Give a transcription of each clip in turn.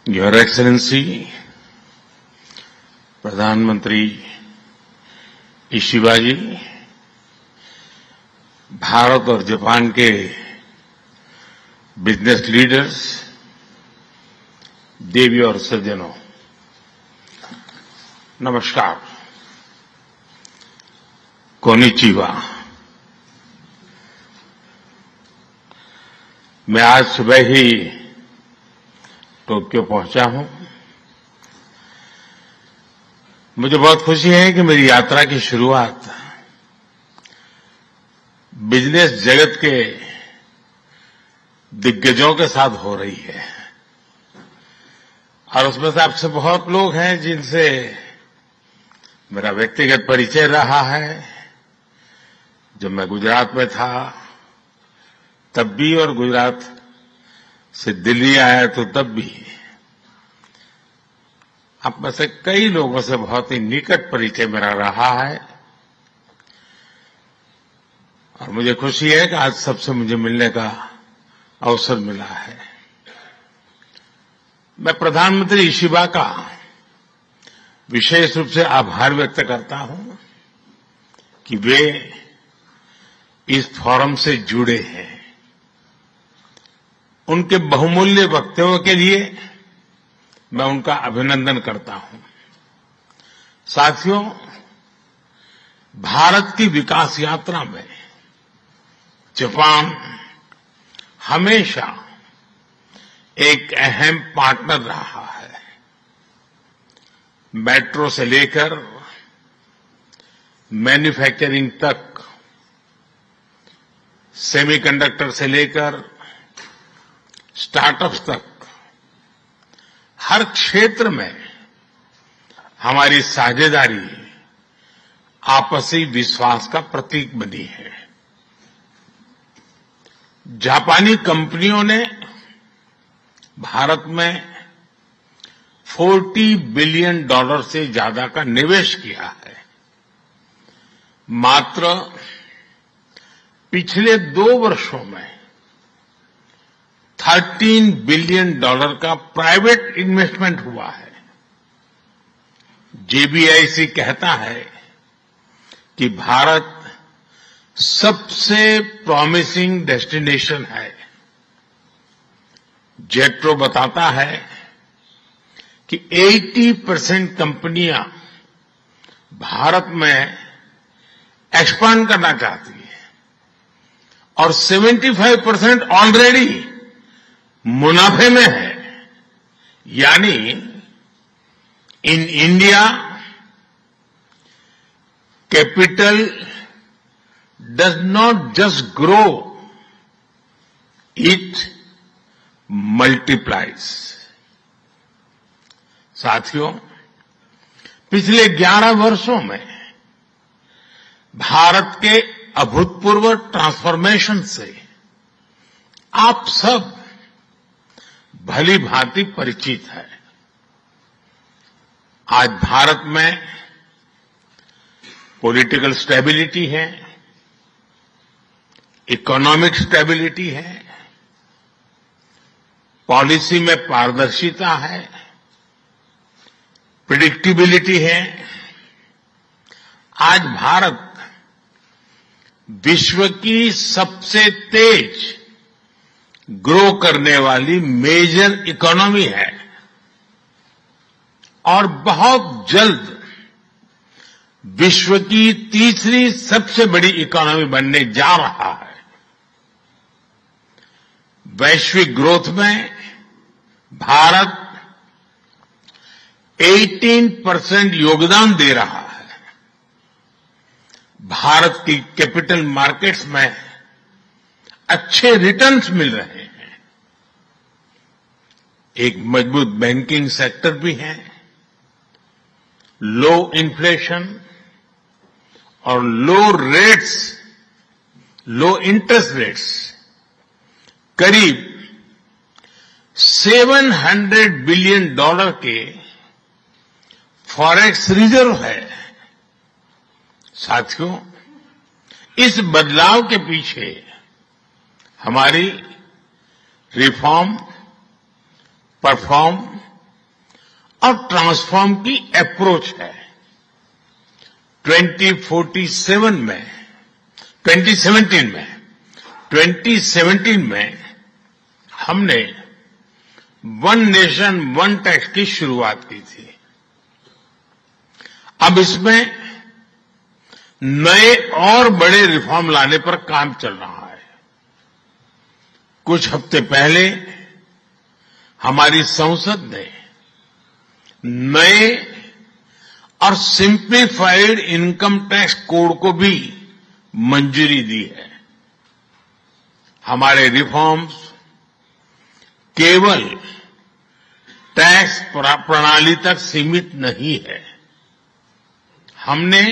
Your excellency प्रधानमंत्री Ishiba जी, भारत और Japan के बिजनेस लीडर्स, देवी और सज्जनों, नमस्कार। कोनिचिवा। मैं आज सुबह ही टोक्यो पहुंचा हूं। मुझे बहुत खुशी है कि मेरी यात्रा की शुरुआत बिजनेस जगत के दिग्गजों के साथ हो रही है और उसमें से आपसे बहुत लोग हैं जिनसे मेरा व्यक्तिगत परिचय रहा है। जब मैं गुजरात में था तब भी और गुजरात से दिल्ली आया तो तब भी आप में से कई लोगों से बहुत ही निकट परिचय मेरा रहा है और मुझे खुशी है कि आज सबसे मुझे मिलने का अवसर मिला है। मैं प्रधानमंत्री इशिबा का विशेष रूप से आभार व्यक्त करता हूं कि वे इस फोरम से जुड़े हैं। उनके बहुमूल्य वक्तव्यों के लिए मैं उनका अभिनंदन करता हूं। साथियों, भारत की विकास यात्रा में जापान हमेशा एक अहम पार्टनर रहा है। मेट्रो से लेकर मैन्युफैक्चरिंग तक, सेमीकंडक्टर से लेकर स्टार्टअप्स तक, हर क्षेत्र में हमारी साझेदारी आपसी विश्वास का प्रतीक बनी है। जापानी कंपनियों ने भारत में $40 बिलियन से ज्यादा का निवेश किया है। मात्र पिछले 2 वर्षों में $13 बिलियन का प्राइवेट इन्वेस्टमेंट हुआ है। JBIC कहता है कि भारत सबसे प्रॉमिसिंग डेस्टिनेशन है। जेट्रो बताता है कि 80% कंपनियां भारत में एक्सपांड करना चाहती है और 75% ऑलरेडी मुनाफे में है। यानी in India capital does not just grow, it multiplies. साथियों, पिछले 11 वर्षों में भारत के अभूतपूर्व ट्रांसफॉर्मेशन से आप सब भली भांति परिचित है। आज भारत में पॉलिटिकल स्टेबिलिटी है, इकोनॉमिक स्टेबिलिटी है, पॉलिसी में पारदर्शिता है, प्रिडिक्टिबिलिटी है। आज भारत विश्व की सबसे तेज ग्रो करने वाली मेजर इकोनॉमी है और बहुत जल्द विश्व की तीसरी सबसे बड़ी इकोनॉमी बनने जा रहा है। वैश्विक ग्रोथ में भारत 18% योगदान दे रहा है। भारत की कैपिटल मार्केट्स में अच्छे रिटर्न्स मिल रहे हैं। एक मजबूत बैंकिंग सेक्टर भी है। लो इन्फ्लेशन और लो इंटरेस्ट रेट्स, करीब $700 बिलियन के फॉरेक्स रिजर्व है। साथियों, इस बदलाव के पीछे हमारी रिफॉर्म, परफॉर्म और ट्रांसफॉर्म की अप्रोच है। 2017 में हमने वन नेशन वन टैक्स की शुरुआत की थी। अब इसमें नए और बड़े रिफॉर्म लाने पर काम चल रहा है। कुछ हफ्ते पहले हमारी संसद ने नए और सिंप्लीफाइड इनकम टैक्स कोड को भी मंजूरी दी है। हमारे रिफॉर्म्स केवल टैक्स प्रणाली तक सीमित नहीं है। हमने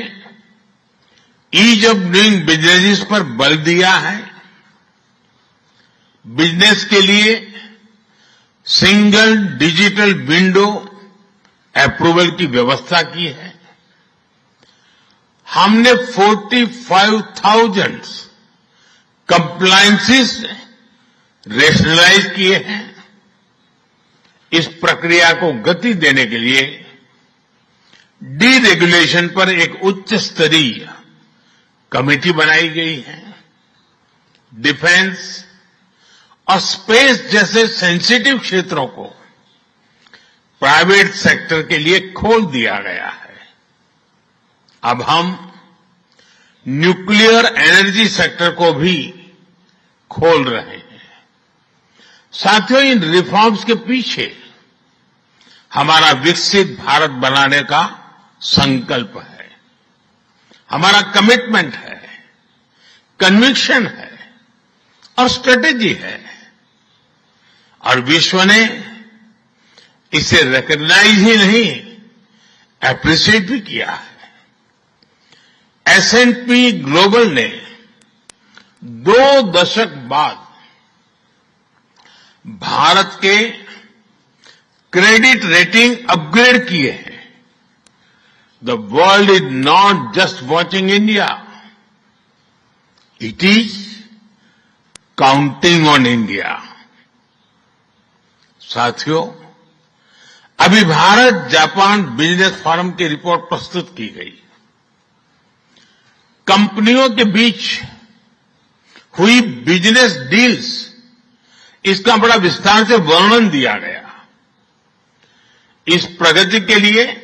ईज ऑफ डूइंग बिजनेस पर बल दिया है। बिजनेस के लिए सिंगल डिजिटल विंडो अप्रूवल की व्यवस्था की है। हमने 45,000 कंप्लायंसेस रेशनलाइज किए हैं। इस प्रक्रिया को गति देने के लिए डीरेगुलेशन पर एक उच्च स्तरीय कमेटी बनाई गई है। डिफेंस और स्पेस जैसे सेंसिटिव क्षेत्रों को प्राइवेट सेक्टर के लिए खोल दिया गया है। अब हम न्यूक्लियर एनर्जी सेक्टर को भी खोल रहे हैं। साथियों, इन रिफॉर्म्स के पीछे हमारा विकसित भारत बनाने का संकल्प है, हमारा कमिटमेंट है, कन्विक्शन है और स्ट्रेटेजी है। और विश्व ने इसे रिकॉग्नाइज ही नहीं, एप्रिशिएट भी किया है। S&P ग्लोबल ने 2 दशक बाद भारत के क्रेडिट रेटिंग अपग्रेड किए हैं। The world is not just watching India, it is counting on India. साथियों, अभी भारत जापान बिजनेस फोरम की रिपोर्ट प्रस्तुत की गई। कंपनियों के बीच हुई बिजनेस डील्स, इसका बड़ा विस्तार से वर्णन दिया गया। इस प्रगति के लिए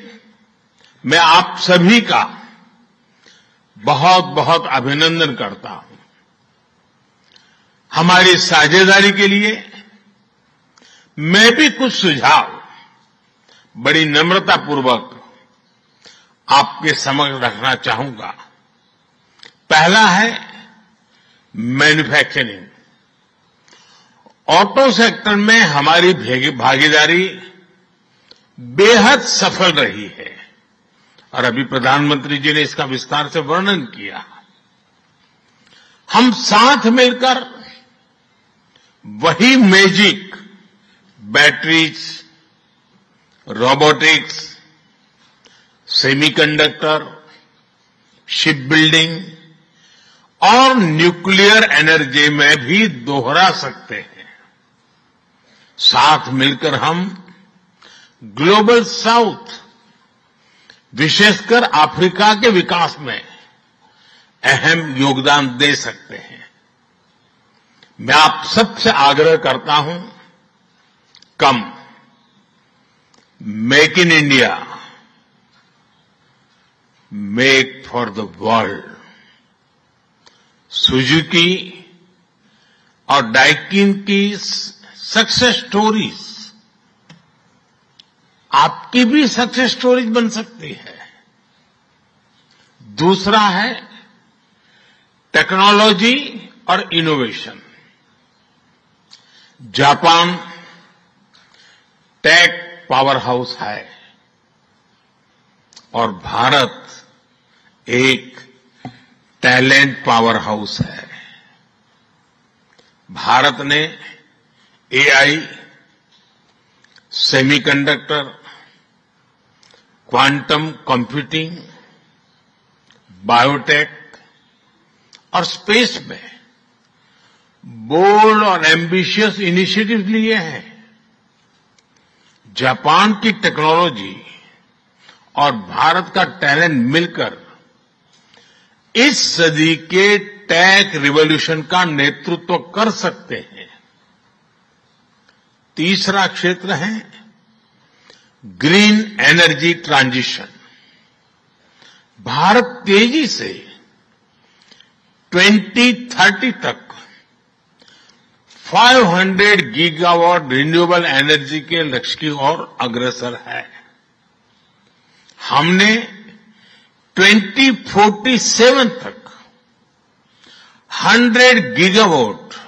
मैं आप सभी का बहुत बहुत अभिनंदन करता हूं। हमारी साझेदारी के लिए मैं भी कुछ सुझाव बड़ी नम्रतापूर्वक आपके समक्ष रखना चाहूंगा। पहला है मैन्युफैक्चरिंग। ऑटो सेक्टर में हमारी भागीदारी बेहद सफल रही है और अभी प्रधानमंत्री जी ने इसका विस्तार से वर्णन किया। हम साथ मिलकर वही magic batteries, robotics, semiconductor, ship building और न्यूक्लियर एनर्जी में भी दोहरा सकते हैं। साथ मिलकर हम ग्लोबल साउथ, विशेषकर अफ्रीका के विकास में अहम योगदान दे सकते हैं। मैं आप सबसे आग्रह करता हूं, कम make in India, make for the world. Suzuki और डाइकिन की सक्सेस स्टोरीज आपकी भी सक्सेस स्टोरीज बन सकती है। दूसरा है टेक्नोलॉजी और innovation. Japan tech powerhouse है और भारत एक टैलेंट पावर हाउस है। भारत ने AI, semiconductor, quantum computing, biotech और स्पेस में बोल्ड और एम्बिशियस इनिशिएटिव लिए हैं। जापान की टेक्नोलॉजी और भारत का टैलेंट मिलकर इस सदी के टेक रिवॉल्यूशन का नेतृत्व कर सकते हैं। तीसरा क्षेत्र है ग्रीन एनर्जी ट्रांजिशन। भारत तेजी से 2030 तक 500 गीगावाट रिन्यूएबल एनर्जी के लक्ष्य की ओर अग्रसर है। हमने 2047 तक 100 गीगावाट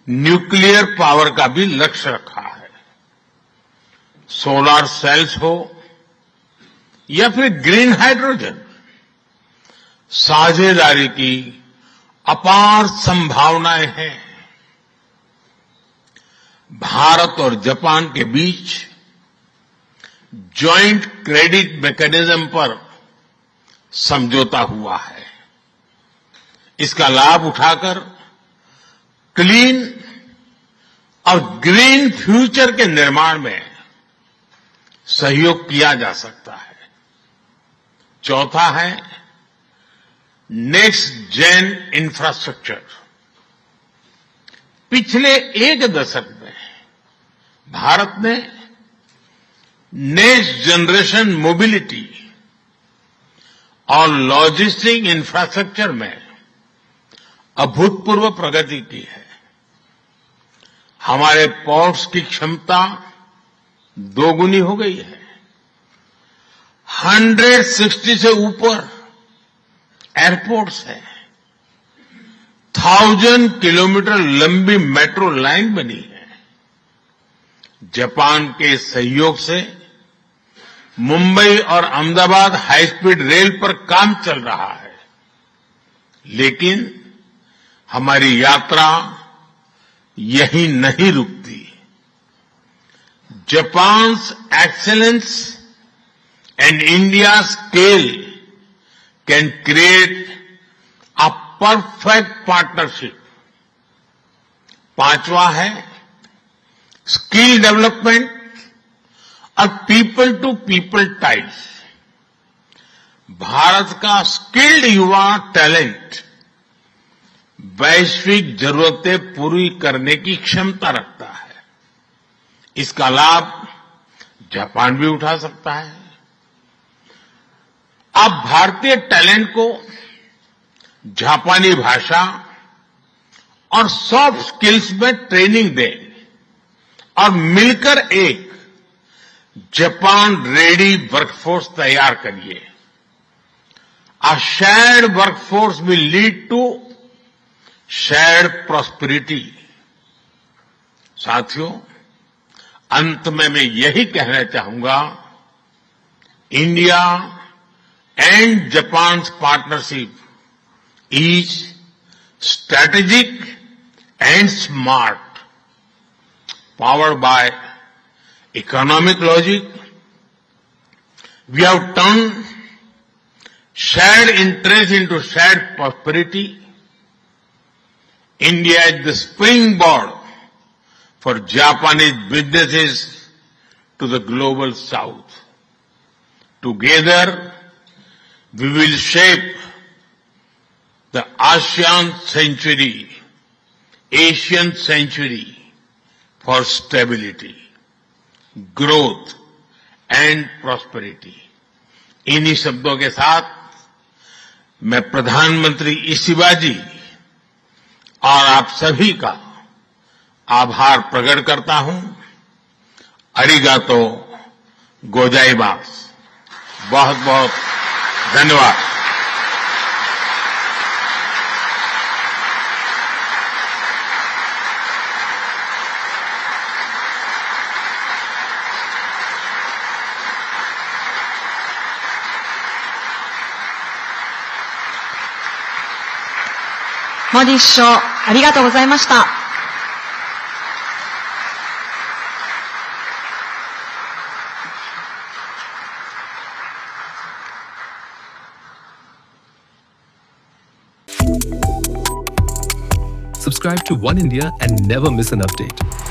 न्यूक्लियर पावर का भी लक्ष्य रखा है। सोलर सेल्स हो या फिर ग्रीन हाइड्रोजन, साझेदारी की अपार संभावनाएं हैं। भारत और जापान के बीच जॉइंट क्रेडिट मैकेनिज्म पर समझौता हुआ है। इसका लाभ उठाकर क्लीन और ग्रीन फ्यूचर के निर्माण में सहयोग किया जा सकता है। चौथा है नेक्स्ट जेन इंफ्रास्ट्रक्चर। पिछले एक दशक में भारत ने नेक्स्ट जनरेशन मोबिलिटी और लॉजिस्टिक इंफ्रास्ट्रक्चर में अभूतपूर्व प्रगति की है। हमारे पोर्ट्स की क्षमता दोगुनी हो गई है। 160 से ऊपर एयरपोर्ट्स हैं। 1000 किलोमीटर लंबी मेट्रो लाइन बनी है। जापान के सहयोग से मुंबई और अहमदाबाद हाई स्पीड रेल पर काम चल रहा है। लेकिन हमारी यात्रा यहीं नहीं रुकती। Japan's excellence and India scale can create a perfect partnership. पांचवा है स्किल डेवलपमेंट और people to people ties. Bharat का स्किल्ड युवा टैलेंट वैश्विक जरूरतें पूरी करने की क्षमता रखता है। इसका लाभ जापान भी उठा सकता है। आप भारतीय टैलेंट को जापानी भाषा और सॉफ्ट स्किल्स में ट्रेनिंग दें और मिलकर एक जापान रेडी वर्कफोर्स तैयार करिए। A shared workforce will lead to shared prosperity। साथियों, अंत में मैं यही कहना चाहूंगा, India and Japan's partnership is strategic and smart, powered by economic logic. We have turned shared interest into shared prosperity. India is the springboard for Japanese businesses to the global south. Together, we will shape the ASEAN century, Asian century for stability, growth and prosperity। इन्हीं शब्दों के साथ मैं प्रधानमंत्री इशिबाजी और आप सभी का आभार प्रकट करता हूं। अरिगातो गोजाइमास। बहुत बहुत धन्यवाद।モディ首相、ありがとうございました。Subscribe to One India and never miss an update.